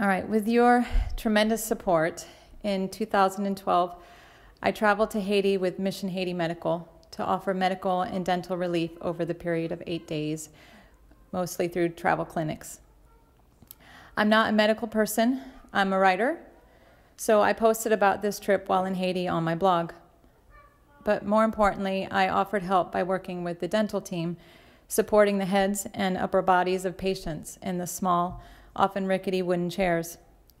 All right, with your tremendous support, in 2012, I traveled to Haiti with Mission Haiti Medical to offer medical and dental relief over the period of 8 days, mostly through travel clinics. I'm not a medical person, I'm a writer, so I posted about this trip while in Haiti on my blog. But more importantly, I offered help by working with the dental team, supporting the heads and upper bodies of patients in the small, often rickety wooden chairs,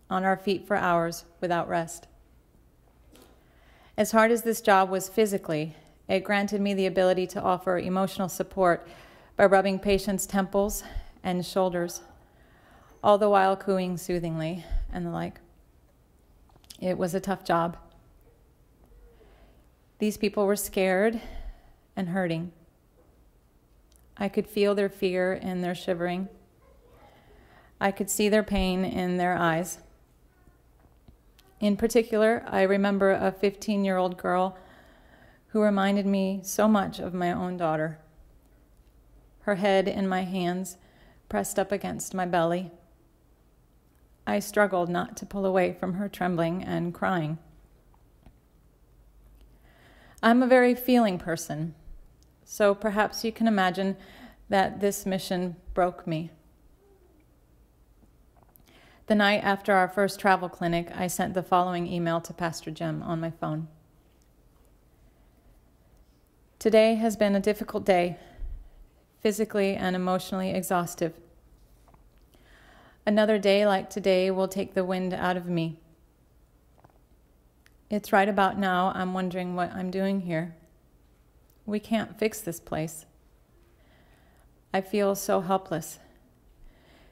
on our feet for hours without rest. As hard as this job was physically, it granted me the ability to offer emotional support by rubbing patients' temples and shoulders, all the while cooing soothingly and the like. It was a tough job. These people were scared and hurting. I could feel their fear and their shivering. I could see their pain in their eyes. In particular, I remember a 15-year-old girl who reminded me so much of my own daughter. Her head in my hands, pressed up against my belly. I struggled not to pull away from her, trembling and crying. I'm a very feeling person, so perhaps you can imagine that this mission broke me. The night after our first travel clinic, I sent the following email to Pastor Jim on my phone. Today has been a difficult day, physically and emotionally exhaustive. Another day like today will take the wind out of me. It's right about now I'm wondering what I'm doing here. We can't fix this place. I feel so helpless.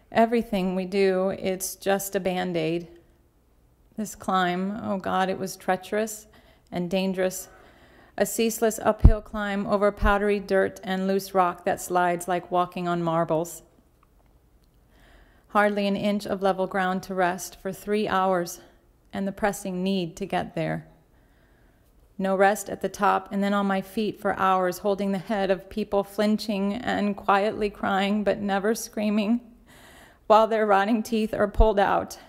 Everything we do, it's just a Band-Aid. This climb, oh God, it was treacherous and dangerous. A ceaseless uphill climb over powdery dirt and loose rock that slides like walking on marbles. Hardly an inch of level ground to rest for 3 hours, and the pressing need to get there. No rest at the top, and then on my feet for hours, holding the head of people flinching and quietly crying, but never screaming, while their rotting teeth are pulled out.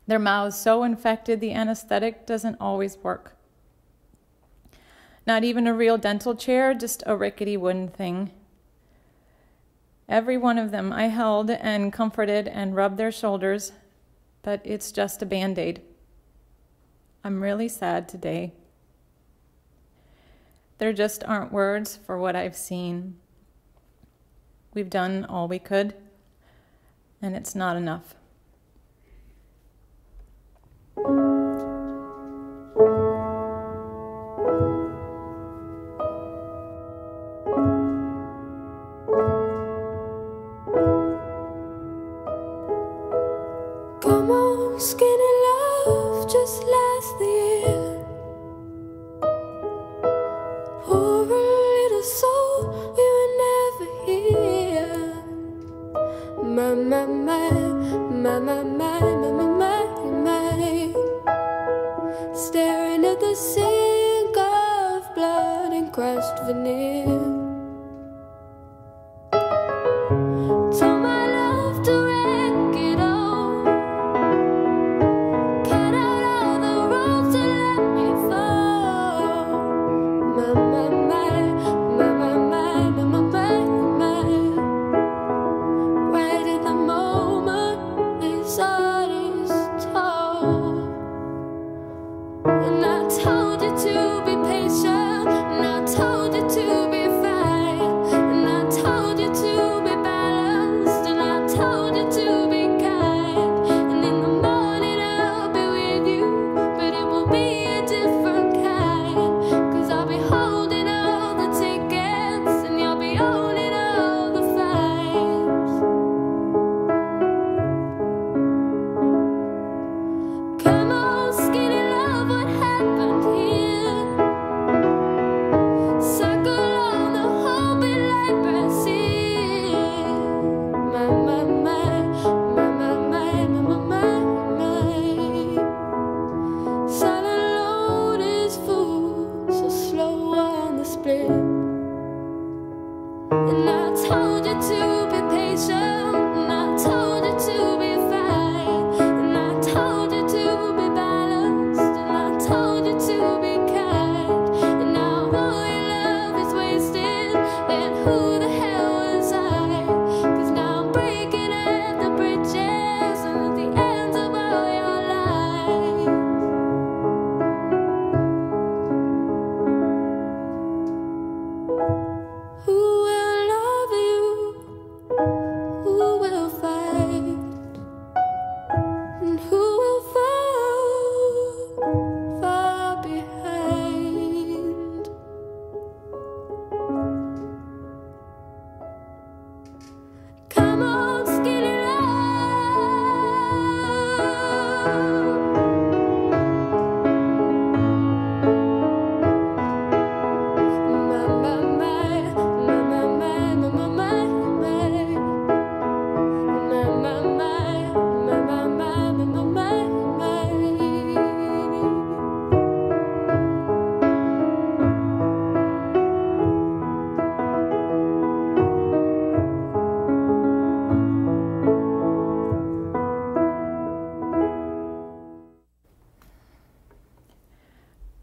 Their mouths so infected the anesthetic doesn't always work. Not even a real dental chair, just a rickety wooden thing. Every one of them I held and comforted and rubbed their shoulders, but it's just a Band-Aid. I'm really sad today. There just aren't words for what I've seen. We've done all we could, and it's not enough. Come on, skinny love, just last the year. Poor little soul, we were never here. My, my, my, my, my, my, my, my, my. Staring at the sink of blood and crushed veneer. Told my love to wreck it all. Cut out all the ropes and let me fall. My, my, my, my, my, my, my, my, my. Right in the moment, his heart is tall. And I told you to be patient, and I told you to be fast.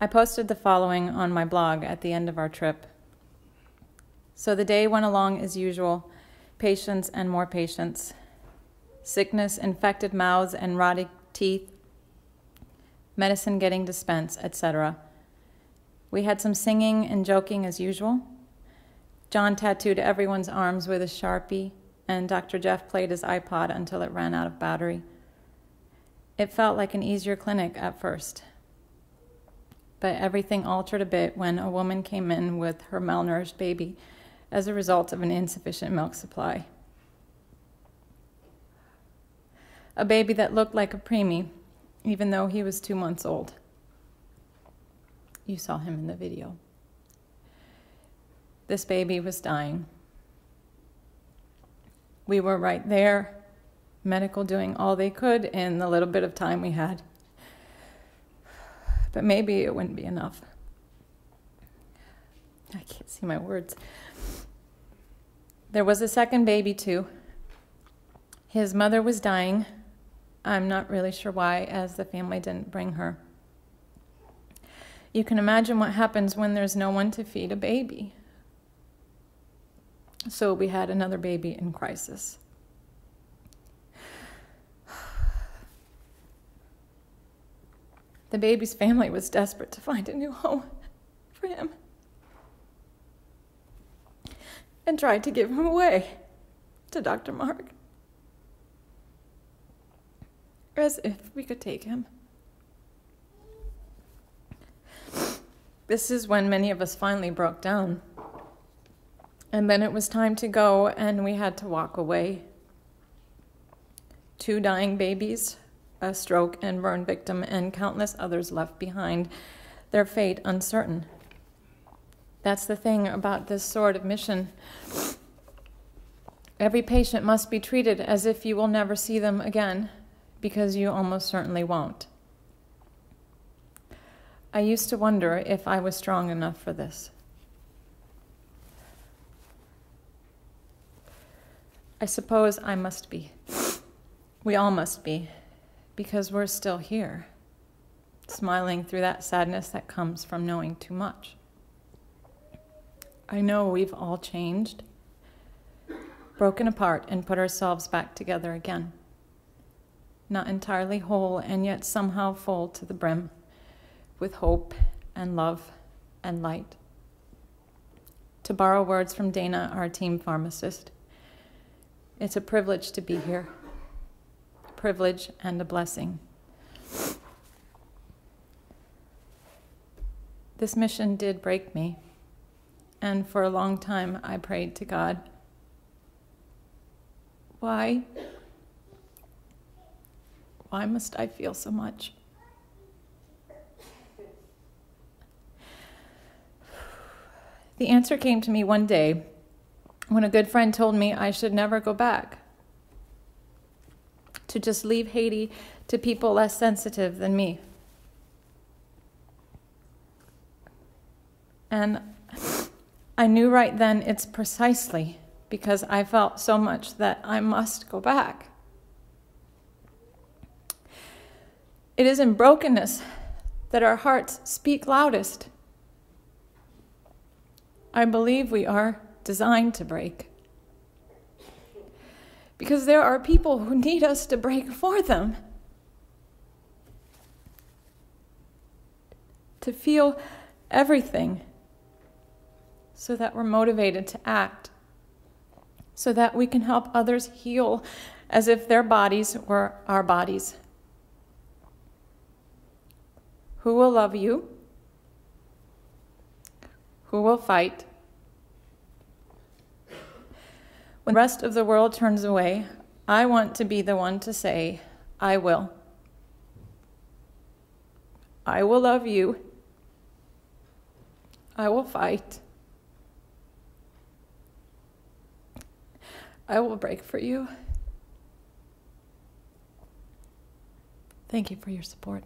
I posted the following on my blog at the end of our trip. So the day went along as usual, patients and more patients. Sickness, infected mouths and rotting teeth, medicine getting dispensed, etc. We had some singing and joking as usual. John tattooed everyone's arms with a Sharpie, and Dr. Jeff played his iPod until it ran out of battery. It felt like an easier clinic at first. But everything altered a bit when a woman came in with her malnourished baby as a result of an insufficient milk supply. A baby that looked like a preemie, even though he was 2 months old. You saw him in the video. This baby was dying. We were right there, medical doing all they could in the little bit of time we had. But maybe it wouldn't be enough. I can't see my words. There was a second baby too. His mother was dying. I'm not really sure why, as the family didn't bring her. You can imagine what happens when there's no one to feed a baby. So we had another baby in crisis. The baby's family was desperate to find a new home for him and tried to give him away to Dr. Mark, as if we could take him. This is when many of us finally broke down. And then it was time to go, and we had to walk away. 2 dying babies, a stroke and burn victim, and countless others left behind, their fate uncertain. That's the thing about this sort of mission. Every patient must be treated as if you will never see them again, because you almost certainly won't. I used to wonder if I was strong enough for this. I suppose I must be. We all must be, because we're still here, smiling through that sadness that comes from knowing too much. I know we've all changed, broken apart, and put ourselves back together again. Not entirely whole, and yet somehow full to the brim, with hope and love and light. To borrow words from Dana, our team pharmacist, it's a privilege to be here, a privilege and a blessing. This mission did break me, and for a long time I prayed to God, why must I feel so much? The answer came to me one day when a good friend told me I should never go back, to just leave Haiti to people less sensitive than me. And I knew right then it's precisely because I felt so much that I must go back. It is in brokenness that our hearts speak loudest. I believe we are designed to break, because there are people who need us to break for them, to feel everything so that we're motivated to act, so that we can help others heal as if their bodies were our bodies. Who will love you? Who will fight? When the rest of the world turns away, I want to be the one to say, I will. I will love you. I will fight. I will break for you. Thank you for your support.